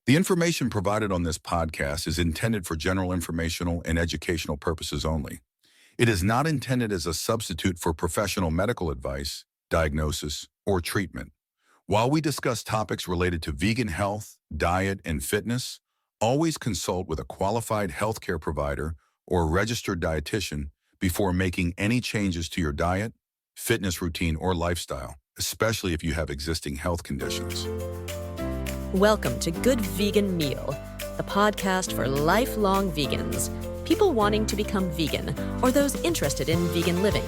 The information provided on this podcast is intended for general informational and educational purposes only. It is not intended as a substitute for professional medical advice, diagnosis, or treatment. While we discuss topics related to vegan health, diet, and fitness, always consult with a qualified healthcare provider or registered dietitian before making any changes to your diet, fitness routine, or lifestyle, especially if you have existing health conditions. Welcome to Good Vegan Meal, the podcast for lifelong vegans, people wanting to become vegan, or those interested in vegan living.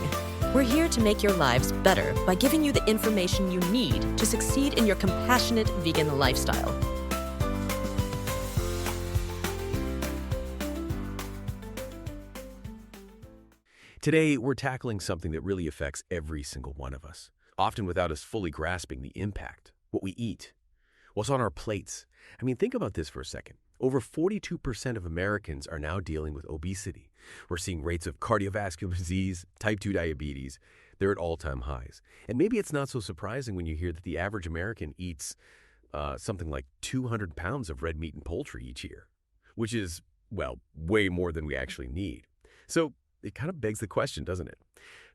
We're here to make your lives better by giving you the information you need to succeed in your compassionate vegan lifestyle. Today, we're tackling something that really affects every single one of us, often without us fully grasping the impact, what we eat, what's on our plates. I mean, think about this for a second. Over 42% of Americans are now dealing with obesity. We're seeing rates of cardiovascular disease, type 2 diabetes. They're at all-time highs. And maybe it's not so surprising when you hear that the average American eats something like 200 pounds of red meat and poultry each year, which is, well, way more than we actually need. So it kind of begs the question, doesn't it?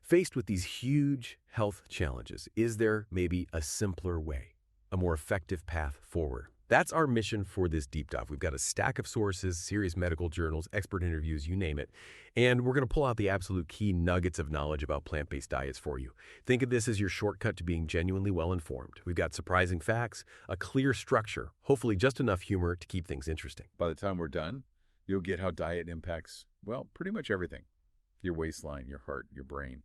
Faced with these huge health challenges, is there maybe a simpler way, a more effective path forward? That's our mission for this deep dive. We've got a stack of sources, serious medical journals, expert interviews, you name it. And we're going to pull out the absolute key nuggets of knowledge about plant-based diets for you. Think of this as your shortcut to being genuinely well-informed. We've got surprising facts, a clear structure, hopefully just enough humor to keep things interesting. By the time we're done, you'll get how diet impacts, well, pretty much everything. Your waistline, your heart, your brain,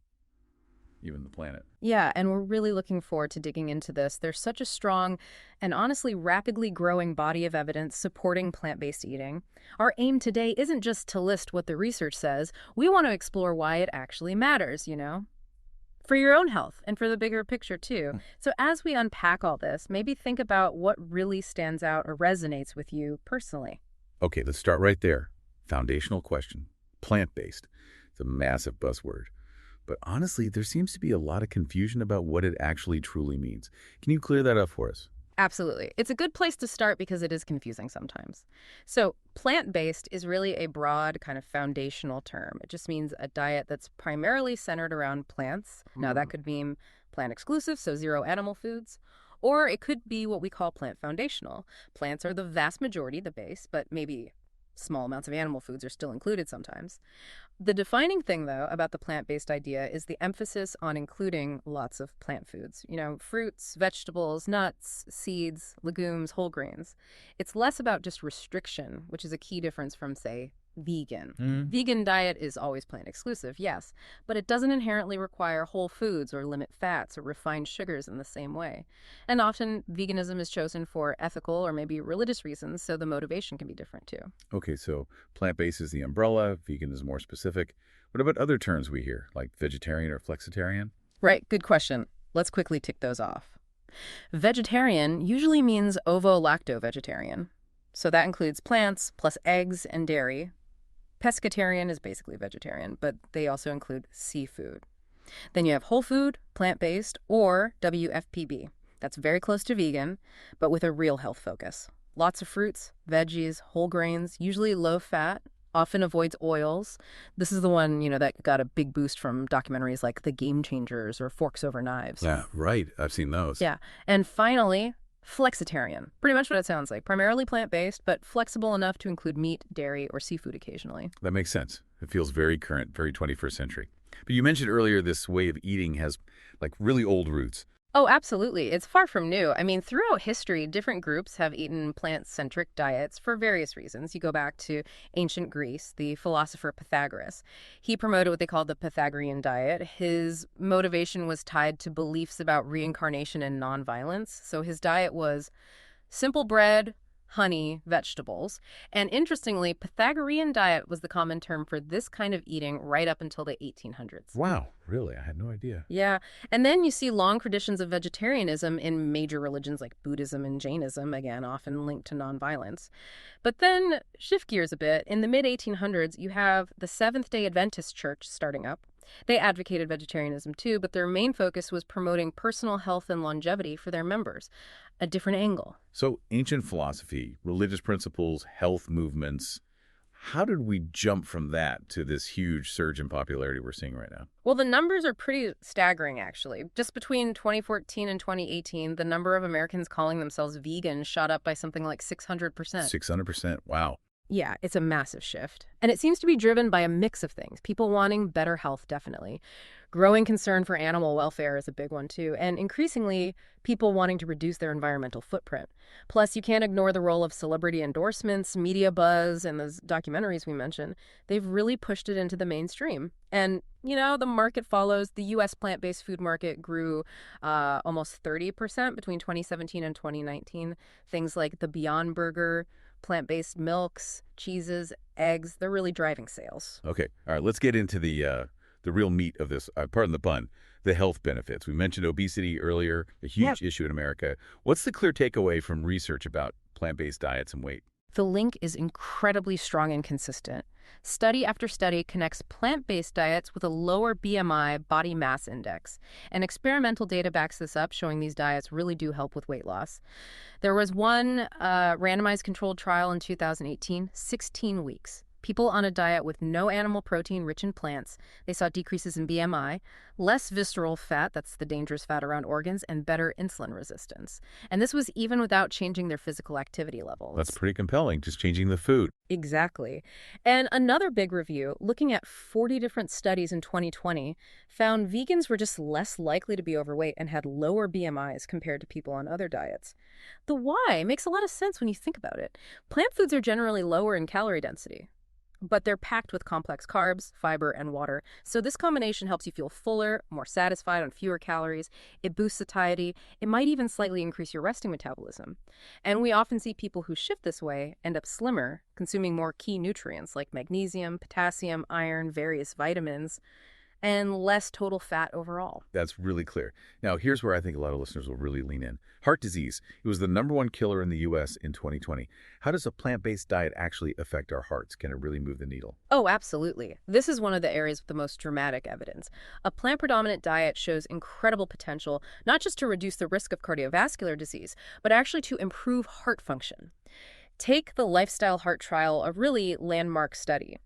even the planet. Yeah, and we're really looking forward to digging into this. There's such a strong and honestly rapidly growing body of evidence supporting plant-based eating. Our aim today isn't just to list what the research says. We want to explore why it actually matters, for your own health and for the bigger picture too. So as we unpack all this, maybe think about what really stands out or resonates with you personally. Okay, let's start right there. Foundational question. Plant-based. It's a massive buzzword. But honestly, there seems to be a lot of confusion about what it actually truly means. Can you clear that up for us? Absolutely. It's a good place to start because it is confusing sometimes. So plant-based is really a broad kind of foundational term. It just means a diet that's primarily centered around plants. Now that could mean plant exclusive, so zero animal foods, or it could be what we call plant foundational. Plants are the vast majority, the base, but maybe small amounts of animal foods are still included sometimes. The defining thing, though, about the plant-based idea is the emphasis on including lots of plant foods. Fruits, vegetables, nuts, seeds, legumes, whole grains. It's less about just restriction, which is a key difference from, say, vegan. Vegan diet is always plant exclusive, yes, but it doesn't inherently require whole foods or limit fats or refined sugars in the same way. And often veganism is chosen for ethical or maybe religious reasons, so the motivation can be different too. Okay, so plant-based is the umbrella, vegan is more specific. What about other terms we hear, like vegetarian or flexitarian? Right, good question. Let's quickly tick those off. Vegetarian usually means ovo-lacto-vegetarian. So that includes plants plus eggs and dairy. Pescatarian is basically vegetarian, but they also include seafood. Then you have whole food, plant-based, or WFPB. That's very close to vegan, but with a real health focus. Lots of fruits, veggies, whole grains, usually low fat, often avoids oils. This is the one, that got a big boost from documentaries like The Game Changers or Forks Over Knives. Yeah, right. I've seen those. Yeah. And finally, flexitarian. Pretty much what it sounds like. Primarily plant-based, but flexible enough to include meat, dairy, or seafood occasionally. That makes sense. It feels very current, very 21st century. But you mentioned earlier this way of eating has really old roots. Oh, absolutely. It's far from new. I mean, throughout history, different groups have eaten plant-centric diets for various reasons. You go back to ancient Greece, the philosopher Pythagoras. He promoted what they called the Pythagorean diet. His motivation was tied to beliefs about reincarnation and nonviolence. So his diet was simple bread, honey, vegetables. And interestingly, Pythagorean diet was the common term for this kind of eating right up until the 1800s. Wow, really? I had no idea. Yeah. And then you see long traditions of vegetarianism in major religions like Buddhism and Jainism, again, often linked to nonviolence. But then shift gears a bit. In the mid-1800s, you have the Seventh-day Adventist Church starting up. They advocated vegetarianism too, but their main focus was promoting personal health and longevity for their members. A different angle. So ancient philosophy, religious principles, health movements, how did we jump from that to this huge surge in popularity we're seeing right now? Well, the numbers are pretty staggering, actually. Just between 2014 and 2018, the number of Americans calling themselves vegan shot up by something like 600%. 600%. Wow. Yeah, it's a massive shift. And it seems to be driven by a mix of things. People wanting better health, definitely. Growing concern for animal welfare is a big one, too. And increasingly, people wanting to reduce their environmental footprint. Plus, you can't ignore the role of celebrity endorsements, media buzz, and those documentaries we mentioned. They've really pushed it into the mainstream. And, the market follows. The U.S. plant-based food market grew almost 30% between 2017 and 2019. Things like the Beyond Burger, plant-based milks, cheeses, eggs, they're really driving sales. Okay. All right. Let's get into the real meat of this, pardon the pun, the health benefits. We mentioned obesity earlier, a huge issue in America. What's the clear takeaway from research about plant-based diets and weight? The link is incredibly strong and consistent. Study after study connects plant-based diets with a lower BMI body mass index. And experimental data backs this up, showing these diets really do help with weight loss. There was one randomized controlled trial in 2018, 16 weeks. People on a diet with no animal protein rich in plants, they saw decreases in BMI, less visceral fat, that's the dangerous fat around organs, and better insulin resistance. And this was even without changing their physical activity levels. That's pretty compelling, just changing the food. Exactly. And another big review, looking at 40 different studies in 2020, found vegans were just less likely to be overweight and had lower BMIs compared to people on other diets. The why makes a lot of sense when you think about it. Plant foods are generally lower in calorie density, but they're packed with complex carbs, fiber, and water. So this combination helps you feel fuller, more satisfied on fewer calories. It boosts satiety. It might even slightly increase your resting metabolism. And we often see people who shift this way end up slimmer, consuming more key nutrients like magnesium, potassium, iron, various vitamins, and less total fat overall. That's really clear. Now, here's where I think a lot of listeners will really lean in. Heart disease. It was the #1 killer in the U.S. in 2020. How does a plant-based diet actually affect our hearts? Can it really move the needle? Oh, absolutely. This is one of the areas with the most dramatic evidence. A plant-predominant diet shows incredible potential, not just to reduce the risk of cardiovascular disease, but actually to improve heart function. Take the Lifestyle Heart Trial, a really landmark study.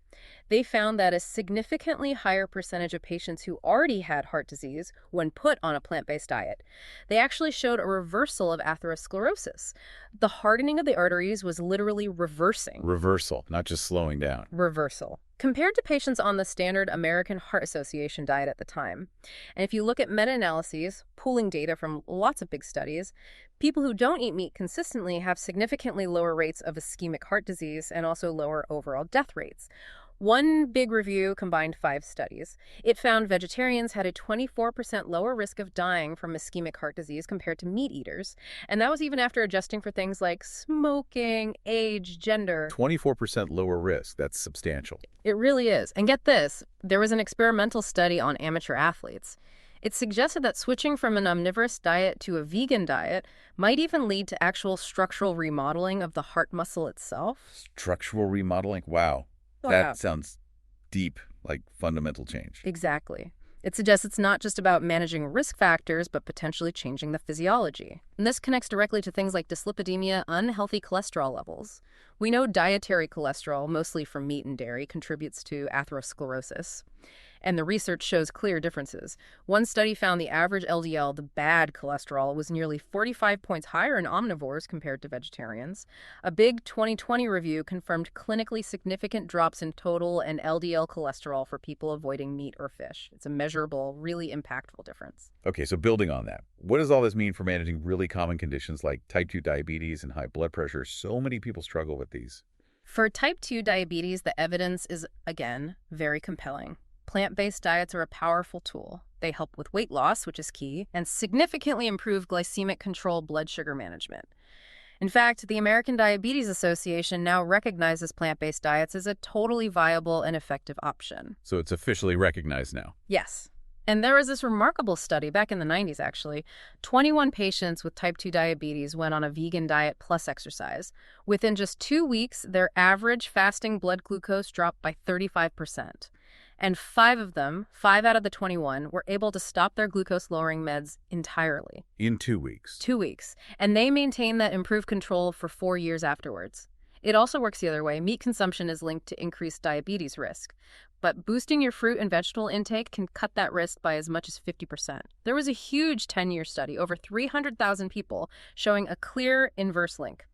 They found that a significantly higher percentage of patients who already had heart disease, when put on a plant-based diet, they actually showed a reversal of atherosclerosis. The hardening of the arteries was literally reversing. Reversal, not just slowing down. Reversal. Compared to patients on the standard American Heart Association diet at the time. And if you look at meta-analyses, pooling data from lots of big studies, people who don't eat meat consistently have significantly lower rates of ischemic heart disease and also lower overall death rates. One big review combined 5 studies. It found vegetarians had a 24% lower risk of dying from ischemic heart disease compared to meat eaters. And that was even after adjusting for things like smoking, age, gender. 24% lower risk. That's substantial. It really is. And get this, there was an experimental study on amateur athletes. It suggested that switching from an omnivorous diet to a vegan diet might even lead to actual structural remodeling of the heart muscle itself. Structural remodeling? Wow. That sounds deep, like fundamental change. Exactly. It suggests it's not just about managing risk factors, but potentially changing the physiology. And this connects directly to things like dyslipidemia, unhealthy cholesterol levels. We know dietary cholesterol, mostly from meat and dairy, contributes to atherosclerosis. And the research shows clear differences. One study found the average LDL, the bad cholesterol, was nearly 45 points higher in omnivores compared to vegetarians. A big 2020 review confirmed clinically significant drops in total and LDL cholesterol for people avoiding meat or fish. It's a measurable, really impactful difference. Okay, so building on that, what does all this mean for managing really common conditions like type 2 diabetes and high blood pressure? So many people struggle with these. For type 2 diabetes, the evidence is, again, very compelling. Plant-based diets are a powerful tool. They help with weight loss, which is key, and significantly improve glycemic control, blood sugar management. In fact, the American Diabetes Association now recognizes plant-based diets as a totally viable and effective option. So it's officially recognized now. Yes. And there was this remarkable study back in the 90s, actually. 21 patients with type 2 diabetes went on a vegan diet plus exercise. Within just 2 weeks, their average fasting blood glucose dropped by 35%. And 5 of them, 5 out of the 21, were able to stop their glucose-lowering meds entirely. In 2 weeks. 2 weeks. And they maintained that improved control for 4 years afterwards. It also works the other way. Meat consumption is linked to increased diabetes risk. But boosting your fruit and vegetable intake can cut that risk by as much as 50%. There was a huge 10-year study, over 300,000 people, showing a clear inverse link.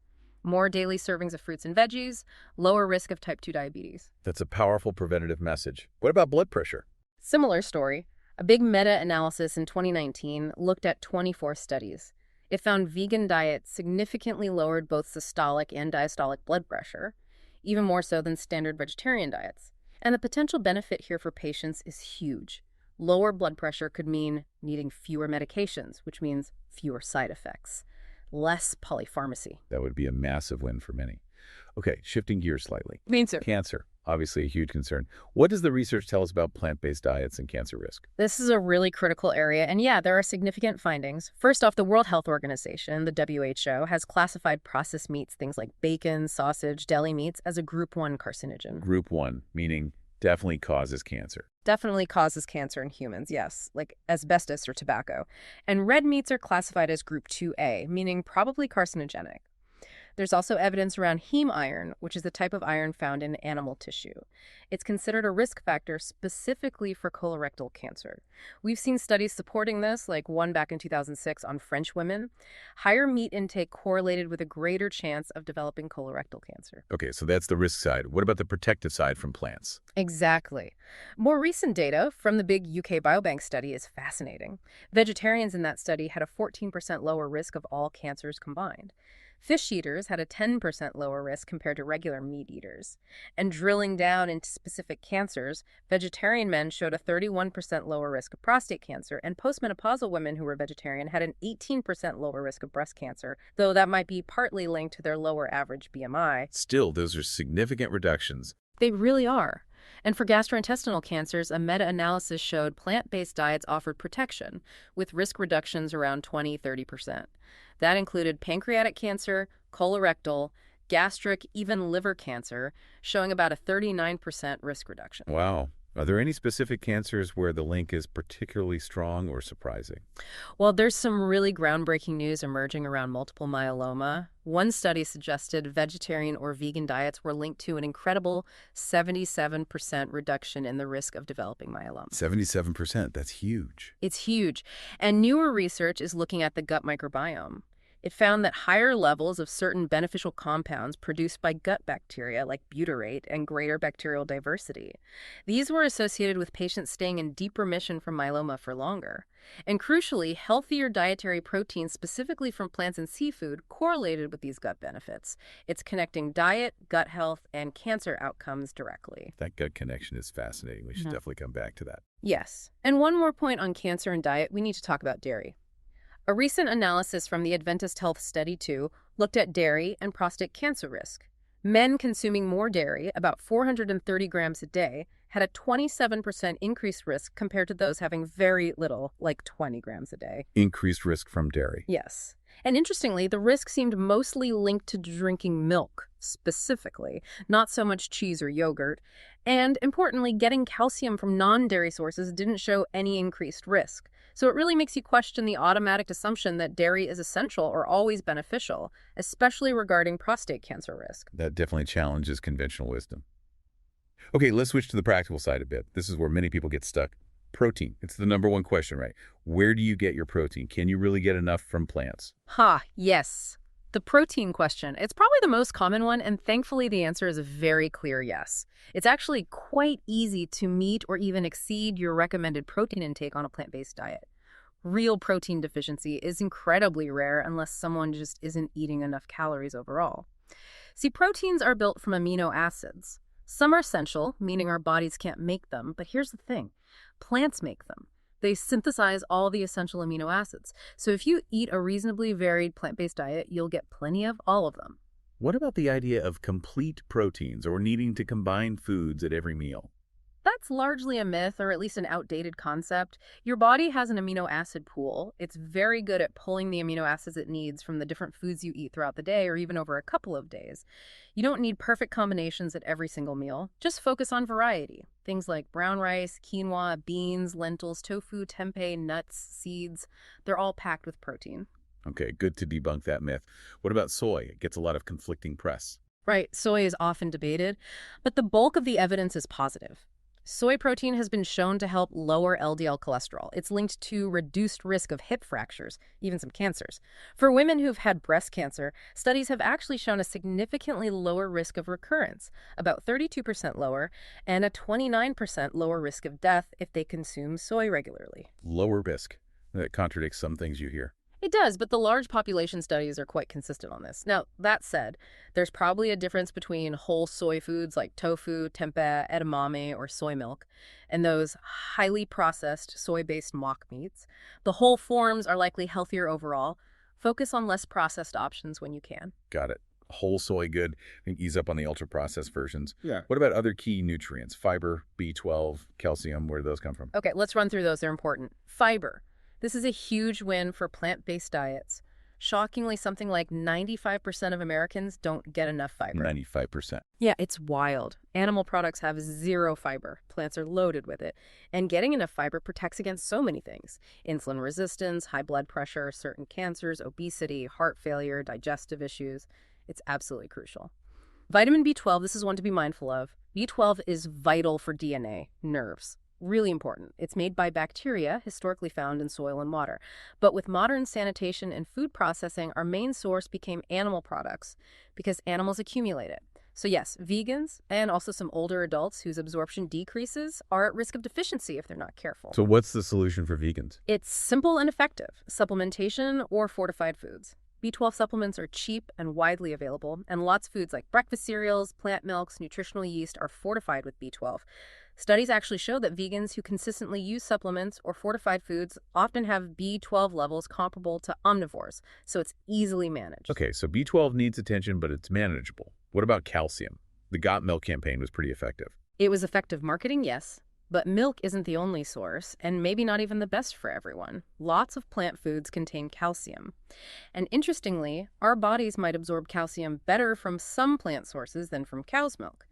More daily servings of fruits and veggies, lower risk of type 2 diabetes. That's a powerful preventative message. What about blood pressure? Similar story. A big meta-analysis in 2019 looked at 24 studies. It found vegan diets significantly lowered both systolic and diastolic blood pressure, even more so than standard vegetarian diets. And the potential benefit here for patients is huge. Lower blood pressure could mean needing fewer medications, which means fewer side effects. Less polypharmacy. That would be a massive win for many. Okay, shifting gears slightly. Cancer. Cancer, obviously a huge concern. What does the research tell us about plant-based diets and cancer risk? This is a really critical area, and yeah, there are significant findings. First off, the World Health Organization, the WHO, has classified processed meats, things like bacon, sausage, deli meats, as a Group 1 carcinogen. Group 1, meaning definitely causes cancer. Definitely causes cancer in humans, yes, like asbestos or tobacco. And red meats are classified as Group 2A, meaning probably carcinogenic. There's also evidence around heme iron, which is a type of iron found in animal tissue. It's considered a risk factor specifically for colorectal cancer. We've seen studies supporting this, like one back in 2006 on French women. Higher meat intake correlated with a greater chance of developing colorectal cancer. Okay, so that's the risk side. What about the protective side from plants? Exactly. More recent data from the big UK Biobank study is fascinating. Vegetarians in that study had a 14% lower risk of all cancers combined. Fish eaters had a 10% lower risk compared to regular meat eaters. And drilling down into specific cancers, vegetarian men showed a 31% lower risk of prostate cancer, and postmenopausal women who were vegetarian had an 18% lower risk of breast cancer, though that might be partly linked to their lower average BMI. Still, those are significant reductions. They really are. And for gastrointestinal cancers, a meta-analysis showed plant-based diets offered protection, with risk reductions around 20-30%. That included pancreatic cancer, colorectal, gastric, even liver cancer, showing about a 39% risk reduction. Wow. Are there any specific cancers where the link is particularly strong or surprising? Well, there's some really groundbreaking news emerging around multiple myeloma. One study suggested vegetarian or vegan diets were linked to an incredible 77% reduction in the risk of developing myeloma. 77%, that's huge. It's huge. And newer research is looking at the gut microbiome. It found that higher levels of certain beneficial compounds produced by gut bacteria, like butyrate, and greater bacterial diversity. These were associated with patients staying in deep remission from myeloma for longer. And crucially, healthier dietary proteins, specifically from plants and seafood, correlated with these gut benefits. It's connecting diet, gut health, and cancer outcomes directly. That gut connection is fascinating. We should definitely come back to that. Yes. And one more point on cancer and diet, we need to talk about dairy. A recent analysis from the Adventist Health Study 2 looked at dairy and prostate cancer risk. Men consuming more dairy, about 430 grams a day, had a 27% increased risk compared to those having very little, like 20 grams a day. Increased risk from dairy. Yes. And interestingly, the risk seemed mostly linked to drinking milk, specifically, not so much cheese or yogurt. And importantly, getting calcium from non-dairy sources didn't show any increased risk. So it really makes you question the automatic assumption that dairy is essential or always beneficial, especially regarding prostate cancer risk. That definitely challenges conventional wisdom. Okay, let's switch to the practical side a bit. This is where many people get stuck. Protein. It's the number one question, right? Where do you get your protein? Can you really get enough from plants? Yes. The protein question. It's probably the most common one, and thankfully the answer is a very clear yes. It's actually quite easy to meet or even exceed your recommended protein intake on a plant-based diet. Real protein deficiency is incredibly rare unless someone just isn't eating enough calories overall. See, proteins are built from amino acids. Some are essential, meaning our bodies can't make them, but here's the thing. Plants make them. They synthesize all the essential amino acids. So if you eat a reasonably varied plant-based diet, you'll get plenty of all of them. What about the idea of complete proteins or needing to combine foods at every meal? That That's largely a myth, or at least an outdated concept. Your body has an amino acid pool. It's very good at pulling the amino acids it needs from the different foods you eat throughout the day or even over a couple of days. You don't need perfect combinations at every single meal. Just focus on variety. Things like brown rice, quinoa, beans, lentils, tofu, tempeh, nuts, seeds. They're all packed with protein. Okay, good to debunk that myth. What about soy? It gets a lot of conflicting press. Right, soy is often debated, but the bulk of the evidence is positive. Soy protein has been shown to help lower LDL cholesterol. It's linked to reduced risk of hip fractures, even some cancers. For women who've had breast cancer, studies have actually shown a significantly lower risk of recurrence, about 32% lower, and a 29% lower risk of death if they consume soy regularly. Lower risk. That contradicts some things you hear. It does, but the large population studies are quite consistent on this. Now, that said, there's probably a difference between whole soy foods like tofu, tempeh, edamame, or soy milk, and those highly processed soy-based mock meats. The whole forms are likely healthier overall. Focus on less processed options when you can. Got it. Whole soy good. I think ease up on the ultra-processed versions. Yeah. What about other key nutrients? Fiber, B12, calcium, where do those come from? Okay, let's run through those. They're important. Fiber. This is a huge win for plant-based diets. Shockingly, something like 95% of Americans don't get enough fiber. 95%. Yeah, it's wild. Animal products have zero fiber. Plants are loaded with it. And getting enough fiber protects against so many things. Insulin resistance, high blood pressure, certain cancers, obesity, heart failure, digestive issues. It's absolutely crucial. Vitamin B12, this is one to be mindful of. B12 is vital for DNA, nerves. Really important. It's made by bacteria historically found in soil and water. But with modern sanitation and food processing, our main source became animal products because animals accumulate it. So yes, vegans and also some older adults whose absorption decreases are at risk of deficiency if they're not careful. So what's the solution for vegans? It's simple and effective. Supplementation or fortified foods. B12 supplements are cheap and widely available, and lots of foods like breakfast cereals, plant milks, nutritional yeast are fortified with B12. Studies actually show that vegans who consistently use supplements or fortified foods often have B12 levels comparable to omnivores, so it's easily managed. Okay, so B12 needs attention, but it's manageable. What about calcium? The Got Milk campaign was pretty effective. It was effective marketing, yes, but milk isn't the only source, and maybe not even the best for everyone. Lots of plant foods contain calcium. And interestingly, our bodies might absorb calcium better from some plant sources than from cow's milk.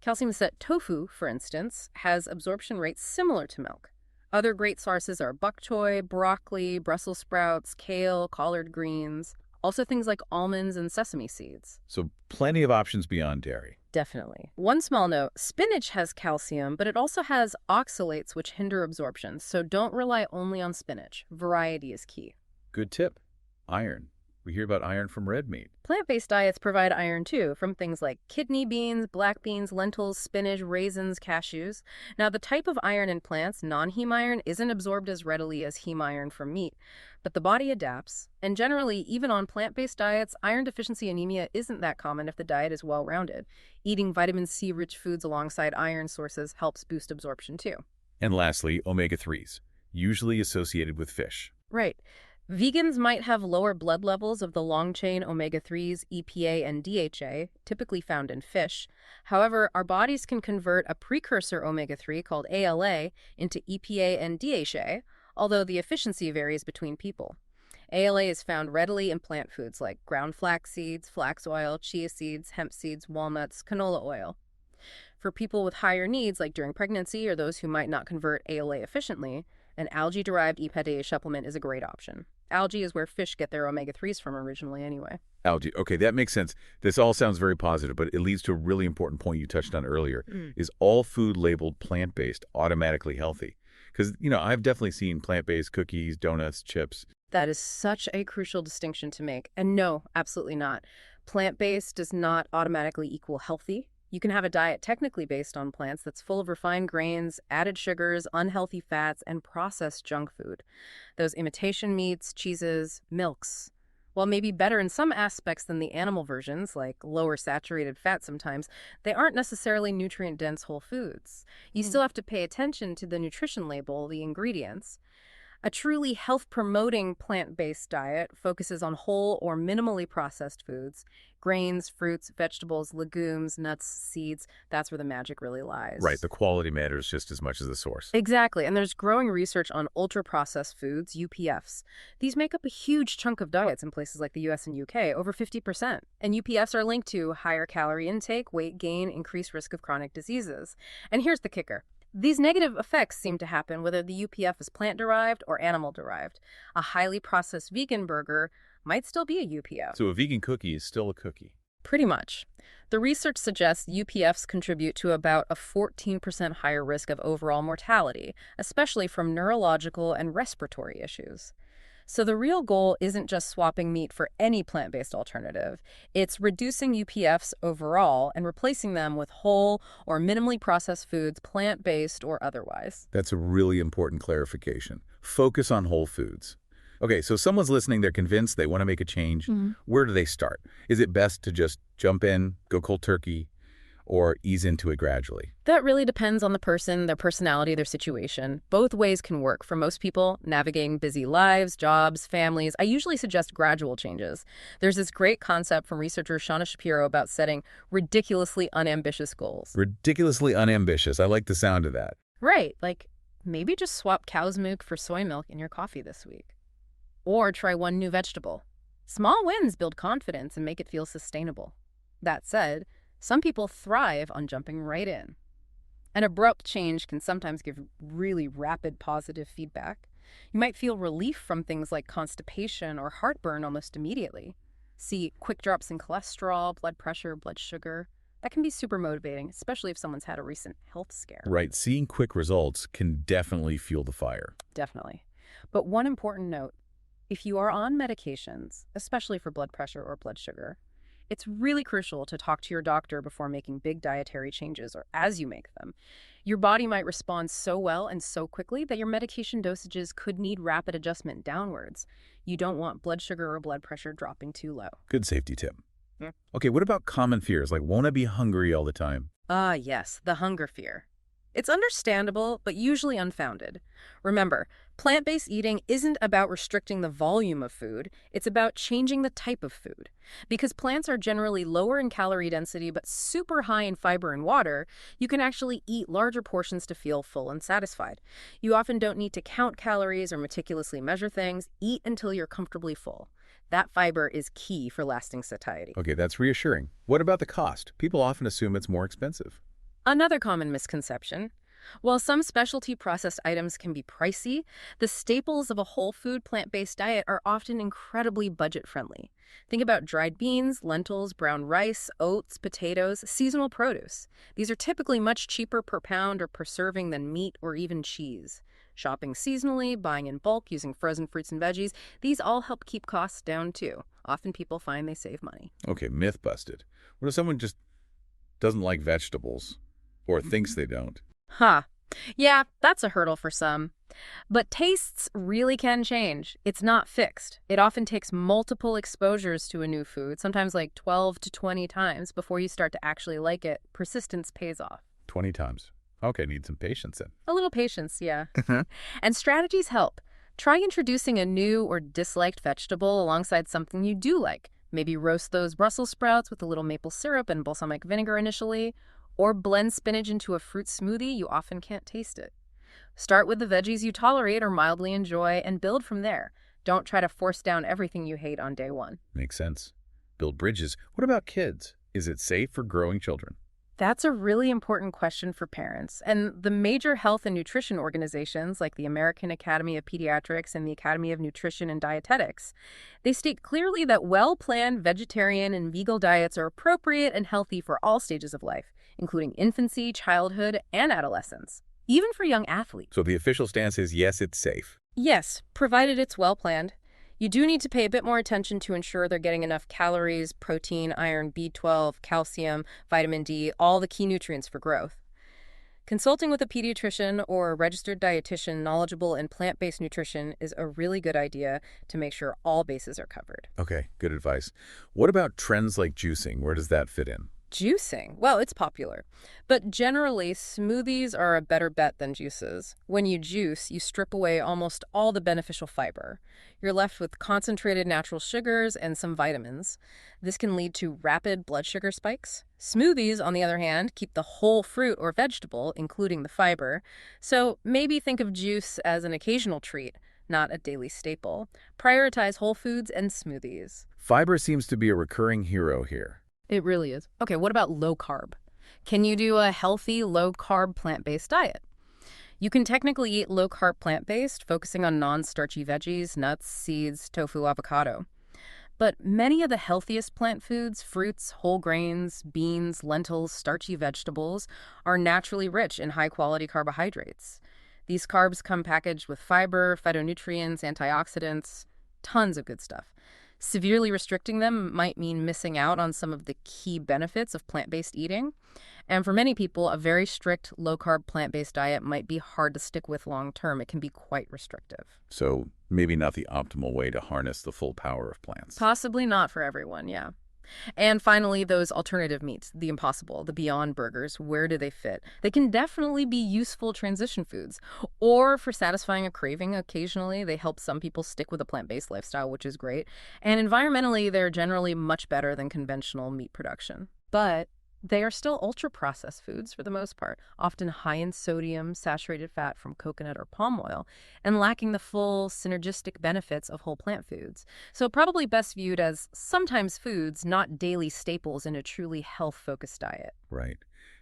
Calcium-set tofu, for instance, has absorption rates similar to milk. Other great sources are bok choy, broccoli, Brussels sprouts, kale, collard greens, also things like almonds and sesame seeds. So plenty of options beyond dairy. Definitely. One small note, spinach has calcium, but it also has oxalates which hinder absorption, so don't rely only on spinach. Variety is key. Good tip. Iron. We hear about iron from red meat. Plant-based diets provide iron too, from things like kidney beans, black beans, lentils, spinach, raisins, cashews. Now, the type of iron in plants, non-heme iron, isn't absorbed as readily as heme iron from meat, but the body adapts. And generally, even on plant-based diets, iron deficiency anemia isn't that common if the diet is well-rounded. Eating vitamin C-rich foods alongside iron sources helps boost absorption too. And lastly, omega-3s, usually associated with fish. Right. Vegans might have lower blood levels of the long-chain omega-3s, EPA and DHA, typically found in fish. However, our bodies can convert a precursor omega-3 called ALA into EPA and DHA, although the efficiency varies between people. ALA is found readily in plant foods like ground flax seeds, flax oil, chia seeds, hemp seeds, walnuts, canola oil. For people with higher needs, like during pregnancy or those who might not convert ALA efficiently, an algae-derived EPA supplement is a great option. Algae is where fish get their omega-3s from originally anyway. Algae. Okay, that makes sense. This all sounds very positive, but it leads to a really important point you touched on earlier. Is all food labeled plant-based automatically healthy? Because, I've definitely seen plant-based cookies, donuts, chips. That is such a crucial distinction to make. And no, absolutely not. Plant-based does not automatically equal healthy. You can have a diet technically based on plants that's full of refined grains, added sugars, unhealthy fats, and processed junk food. Those imitation meats, cheeses, milks, while maybe better in some aspects than the animal versions, like lower saturated fat sometimes, they aren't necessarily nutrient-dense whole foods. You still have to pay attention to the nutrition label, the ingredients. A truly health-promoting plant-based diet focuses on whole or minimally processed foods, grains, fruits, vegetables, legumes, nuts, seeds. That's where the magic really lies. Right, the quality matters just as much as the source. Exactly, and there's growing research on ultra-processed foods, UPFs. These make up a huge chunk of diets in places like the US and UK, over 50%. And UPFs are linked to higher calorie intake, weight gain, increased risk of chronic diseases. And here's the kicker. These negative effects seem to happen whether the UPF is plant-derived or animal-derived. A highly processed vegan burger might still be a UPF. So a vegan cookie is still a cookie. Pretty much. The research suggests UPFs contribute to about a 14% higher risk of overall mortality, especially from neurological and respiratory issues. So the real goal isn't just swapping meat for any plant-based alternative. It's reducing UPFs overall and replacing them with whole or minimally processed foods, plant-based or otherwise. That's a really important clarification. Focus on whole foods. Okay, so someone's listening, they're convinced, they want to make a change. Where do they start? Is it best to just jump in, go cold turkey, or ease into it gradually? That really depends on the person, their personality, their situation. Both ways can work. For most people, navigating busy lives, jobs, families, I usually suggest gradual changes. There's this great concept from researcher Shauna Shapiro about setting ridiculously unambitious goals. Ridiculously unambitious. I like the sound of that. Right, like maybe just swap cow's milk for soy milk in your coffee this week. Or try one new vegetable. Small wins build confidence and make it feel sustainable. That said, some people thrive on jumping right in. An abrupt change can sometimes give really rapid positive feedback. You might feel relief from things like constipation or heartburn almost immediately. See quick drops in cholesterol, blood pressure, blood sugar. That can be super motivating, especially if someone's had a recent health scare. Right, seeing quick results can definitely fuel the fire. Definitely. But one important note, if you are on medications, especially for blood pressure or blood sugar, it's really crucial to talk to your doctor before making big dietary changes or as you make them. Your body might respond so well and so quickly that your medication dosages could need rapid adjustment downwards. You don't want blood sugar or blood pressure dropping too low. Good safety tip. Okay, what about common fears, like won't I be hungry all the time? Yes, the hunger fear. It's understandable, but usually unfounded. Remember, plant-based eating isn't about restricting the volume of food, it's about changing the type of food. Because plants are generally lower in calorie density but super high in fiber and water, you can actually eat larger portions to feel full and satisfied. You often don't need to count calories or meticulously measure things. Eat until you're comfortably full. That fiber is key for lasting satiety. Okay, that's reassuring. What about the cost? People often assume it's more expensive. Another common misconception. While some specialty processed items can be pricey, the staples of a whole food plant-based diet are often incredibly budget-friendly. Think about dried beans, lentils, brown rice, oats, potatoes, seasonal produce. These are typically much cheaper per pound or per serving than meat or even cheese. Shopping seasonally, buying in bulk, using frozen fruits and veggies, these all help keep costs down too. Often people find they save money. Okay, myth busted. What if someone just doesn't like vegetables or thinks they don't? Yeah, that's a hurdle for some. But tastes really can change. It's not fixed. It often takes multiple exposures to a new food, sometimes like 12 to 20 times before you start to actually like it. Persistence pays off. 20 times. Okay, need some patience then. A little patience, yeah. And strategies help. Try introducing a new or disliked vegetable alongside something you do like. Maybe roast those Brussels sprouts with a little maple syrup and balsamic vinegar initially. Or blend spinach into a fruit smoothie, you often can't taste it. Start with the veggies you tolerate or mildly enjoy and build from there. Don't try to force down everything you hate on day one. Makes sense. Build bridges. What about kids? Is it safe for growing children? That's a really important question for parents. And the major health and nutrition organizations like the American Academy of Pediatrics and the Academy of Nutrition and Dietetics, they state clearly that well-planned vegetarian and vegan diets are appropriate and healthy for all stages of life, including infancy, childhood, and adolescence, even for young athletes. So the official stance is yes, it's safe. Yes, provided it's well-planned. You do need to pay a bit more attention to ensure they're getting enough calories, protein, iron, B12, calcium, vitamin D, all the key nutrients for growth. Consulting with a pediatrician or a registered dietitian knowledgeable in plant-based nutrition is a really good idea to make sure all bases are covered. Okay, good advice. What about trends like juicing? Where does that fit in? Juicing. Well, it's popular. But generally, smoothies are a better bet than juices. When you juice, you strip away almost all the beneficial fiber. You're left with concentrated natural sugars and some vitamins. This can lead to rapid blood sugar spikes. Smoothies, on the other hand, keep the whole fruit or vegetable, including the fiber. So maybe think of juice as an occasional treat, not a daily staple. Prioritize whole foods and smoothies. Fiber seems to be a recurring hero here. It really is. Okay, what about low carb? Can you do a healthy, low-carb, plant-based diet? You can technically eat low-carb plant-based, focusing on non-starchy veggies, nuts, seeds, tofu, avocado. But many of the healthiest plant foods, fruits, whole grains, beans, lentils, starchy vegetables, are naturally rich in high-quality carbohydrates. These carbs come packaged with fiber, phytonutrients, antioxidants, tons of good stuff. Severely restricting them might mean missing out on some of the key benefits of plant-based eating. And for many people, a very strict low-carb plant-based diet might be hard to stick with long-term. It can be quite restrictive. So maybe not the optimal way to harness the full power of plants. Possibly not for everyone, yeah. And finally, those alternative meats, the Impossible, the Beyond Burgers, where do they fit? They can definitely be useful transition foods. Or for satisfying a craving occasionally, they help some people stick with a plant-based lifestyle, which is great. And environmentally, they're generally much better than conventional meat production. But they are still ultra-processed foods for the most part, often high in sodium, saturated fat from coconut or palm oil, and lacking the full synergistic benefits of whole plant foods. So probably best viewed as sometimes foods, not daily staples in a truly health-focused diet. Right.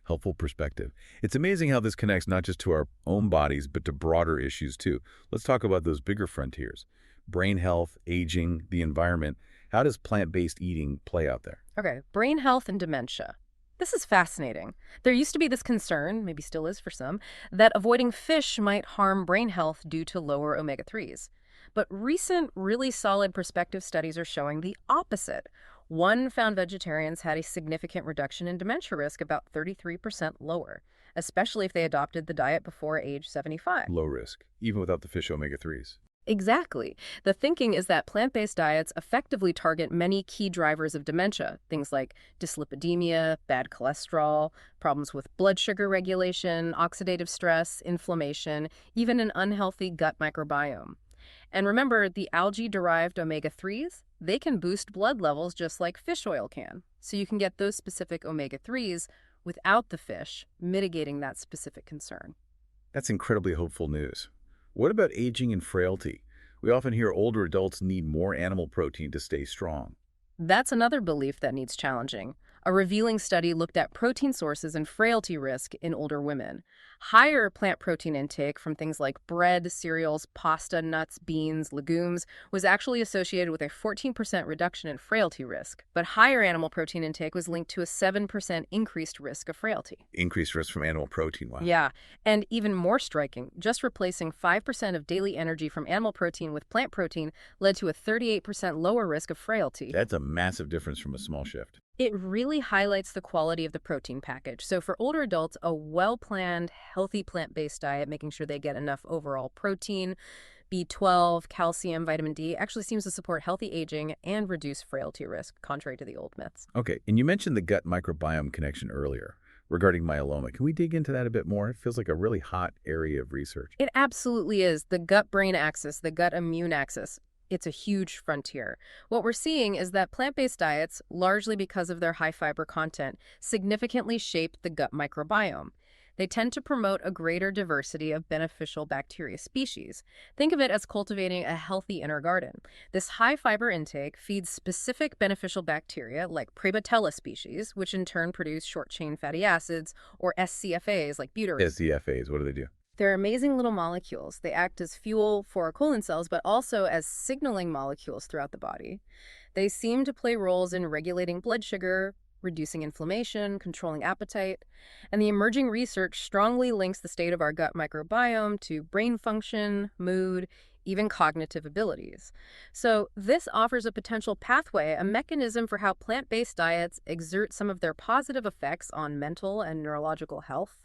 Helpful perspective. It's amazing how this connects not just to our own bodies, but to broader issues too. Let's talk about those bigger frontiers. Brain health, aging, the environment. How does plant-based eating play out there? Okay, brain health and dementia. This is fascinating. There used to be this concern, maybe still is for some, that avoiding fish might harm brain health due to lower omega-3s. But recent, really solid prospective studies are showing the opposite. One found vegetarians had a significant reduction in dementia risk, about 33% lower, especially if they adopted the diet before age 75. Low risk, even without the fish omega-3s. Exactly. The thinking is that plant-based diets effectively target many key drivers of dementia, things like dyslipidemia, bad cholesterol, problems with blood sugar regulation, oxidative stress, inflammation, even an unhealthy gut microbiome. And remember, the algae-derived omega-3s, they can boost blood levels just like fish oil can. So you can get those specific omega-3s without the fish, mitigating that specific concern. That's incredibly hopeful news. What about aging and frailty? We often hear older adults need more animal protein to stay strong. That's another belief that needs challenging. A revealing study looked at protein sources and frailty risk in older women. Higher plant protein intake from things like bread, cereals, pasta, nuts, beans, legumes was actually associated with a 14% reduction in frailty risk. But higher animal protein intake was linked to a 7% increased risk of frailty. Increased risk from animal protein, wow. Yeah, and even more striking, just replacing 5% of daily energy from animal protein with plant protein led to a 38% lower risk of frailty. That's a massive difference from a small shift. It really highlights the quality of the protein package. So for older adults, a well-planned, healthy plant-based diet, making sure they get enough overall protein, B12, calcium, vitamin D, actually seems to support healthy aging and reduce frailty risk, contrary to the old myths. Okay, and you mentioned the gut microbiome connection earlier regarding myeloma. Can we dig into that a bit more? It feels like a really hot area of research. It absolutely is. The gut-brain axis, the gut-immune axis. It's a huge frontier. What we're seeing is that plant-based diets, largely because of their high fiber content, significantly shape the gut microbiome. They tend to promote a greater diversity of beneficial bacteria species. Think of it as cultivating a healthy inner garden. This high fiber intake feeds specific beneficial bacteria like Prevotella species, which in turn produce short-chain fatty acids, or SCFAs like butyrate. SCFAs, what do they do? They're amazing little molecules. They act as fuel for our colon cells, but also as signaling molecules throughout the body. They seem to play roles in regulating blood sugar, reducing inflammation, controlling appetite, and the emerging research strongly links the state of our gut microbiome to brain function, mood, even cognitive abilities. So this offers a potential pathway, a mechanism for how plant-based diets exert some of their positive effects on mental and neurological health.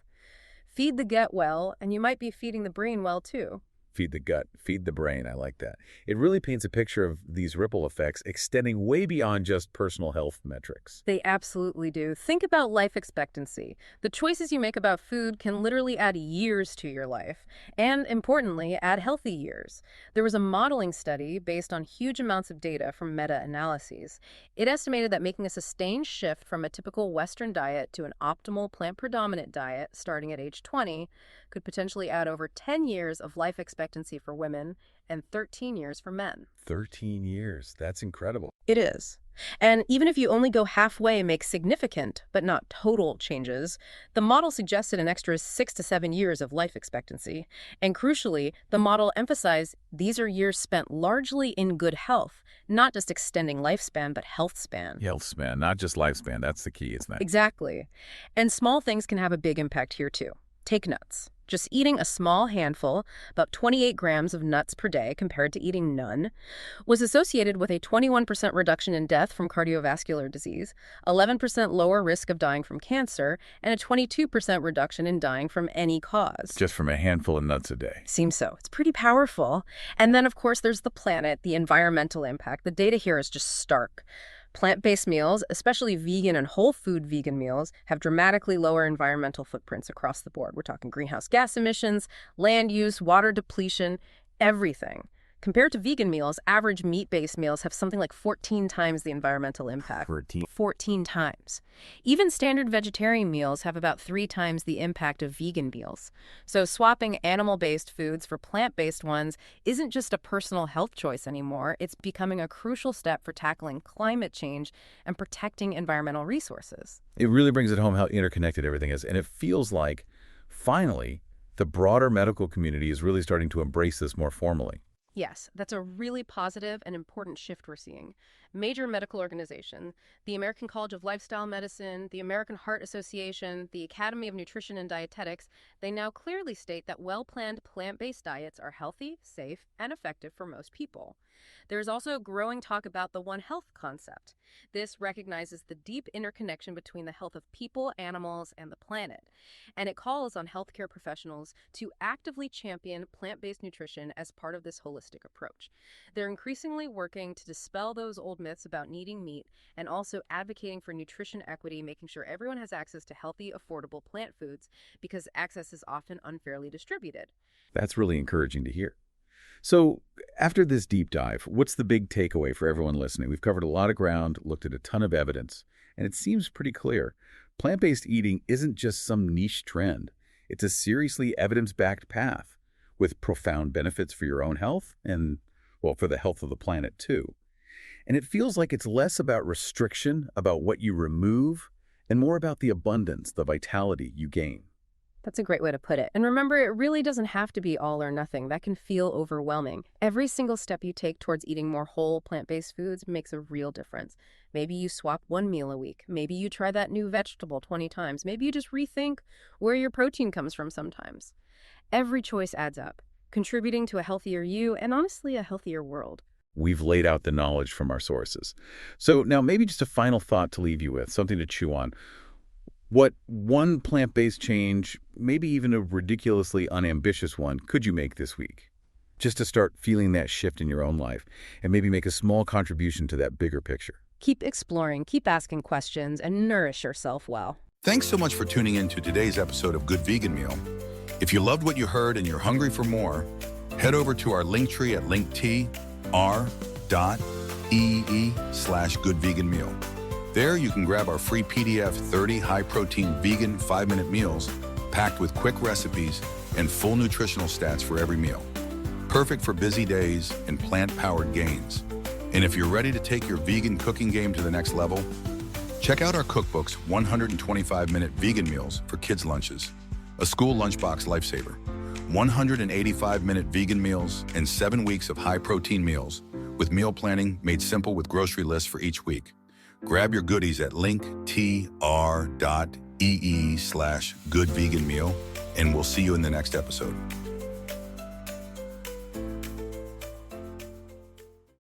Feed the gut well, and you might be feeding the brain well, too. Feed the gut, feed the brain. I like that. It really paints a picture of these ripple effects extending way beyond just personal health metrics. They absolutely do. Think about life expectancy. The choices you make about food can literally add years to your life, and importantly, add healthy years. There was a modeling study based on huge amounts of data from meta-analyses. It estimated that making a sustained shift from a typical Western diet to an optimal plant-predominant diet starting at age 20 could potentially add over 10 years of life expectancy for women and 13 years for men. 13 years. That's incredible. It is. And even if you only go halfway and make significant, but not total changes, the model suggested an extra 6 to 7 years of life expectancy. And crucially, the model emphasized these are years spent largely in good health, not just extending lifespan, but health span. Health span, not just lifespan. That's the key, isn't it? Exactly. And small things can have a big impact here too. Take nuts. Just eating a small handful, about 28 grams of nuts per day compared to eating none, was associated with a 21% reduction in death from cardiovascular disease, 11% lower risk of dying from cancer, and a 22% reduction in dying from any cause. Just from a handful of nuts a day. Seems so. It's pretty powerful. And then, of course, there's the planet, the environmental impact. The data here is just stark. Plant-based meals, especially vegan and whole food vegan meals, have dramatically lower environmental footprints across the board. We're talking greenhouse gas emissions, land use, water depletion, everything. Compared to vegan meals, average meat-based meals have something like 14 times the environmental impact. 14 times. Even standard vegetarian meals have about 3 times the impact of vegan meals. So swapping animal-based foods for plant-based ones isn't just a personal health choice anymore. It's becoming a crucial step for tackling climate change and protecting environmental resources. It really brings it home how interconnected everything is. And it feels like, finally, the broader medical community is really starting to embrace this more formally. Yes, that's a really positive and important shift we're seeing. Major medical organizations, the American College of Lifestyle Medicine, the American Heart Association, the Academy of Nutrition and Dietetics, they now clearly state that well-planned plant-based diets are healthy, safe, and effective for most people. There's also growing talk about the One Health concept. This recognizes the deep interconnection between the health of people, animals, and the planet. And it calls on healthcare professionals to actively champion plant-based nutrition as part of this holistic approach. They're increasingly working to dispel those old myths about needing meat and also advocating for nutrition equity, making sure everyone has access to healthy, affordable plant foods because access is often unfairly distributed. That's really encouraging to hear. So after this deep dive, what's the big takeaway for everyone listening? We've covered a lot of ground, looked at a ton of evidence, and it seems pretty clear. Plant-based eating isn't just some niche trend. It's a seriously evidence-backed path with profound benefits for your own health and, well, for the health of the planet too. And it feels like it's less about restriction, about what you remove, and more about the abundance, the vitality you gain. That's a great way to put it. And remember, it really doesn't have to be all or nothing. That can feel overwhelming. Every single step you take towards eating more whole, plant-based foods makes a real difference. Maybe you swap one meal a week. Maybe you try that new vegetable 20 times. Maybe you just rethink where your protein comes from sometimes. Every choice adds up, contributing to a healthier you and honestly a healthier world. We've laid out the knowledge from our sources. So now maybe just a final thought to leave you with, something to chew on. What one plant-based change, maybe even a ridiculously unambitious one, could you make this week? Just to start feeling that shift in your own life and maybe make a small contribution to that bigger picture. Keep exploring, keep asking questions, and nourish yourself well. Thanks so much for tuning in to today's episode of Good Vegan Meal. If you loved what you heard and you're hungry for more, head over to our link tree at linktr.ee/goodveganmeal. There you can grab our free PDF 30 high-protein vegan 5-minute meals packed with quick recipes and full nutritional stats for every meal. Perfect for busy days and plant-powered gains. And if you're ready to take your vegan cooking game to the next level, check out our cookbook's 125-minute vegan meals for kids' lunches, a school lunchbox lifesaver, 185-minute vegan meals, and 7 weeks of high-protein meals with meal planning made simple with grocery lists for each week. Grab your goodies at linktr.ee/goodveganmeal, and we'll see you in the next episode.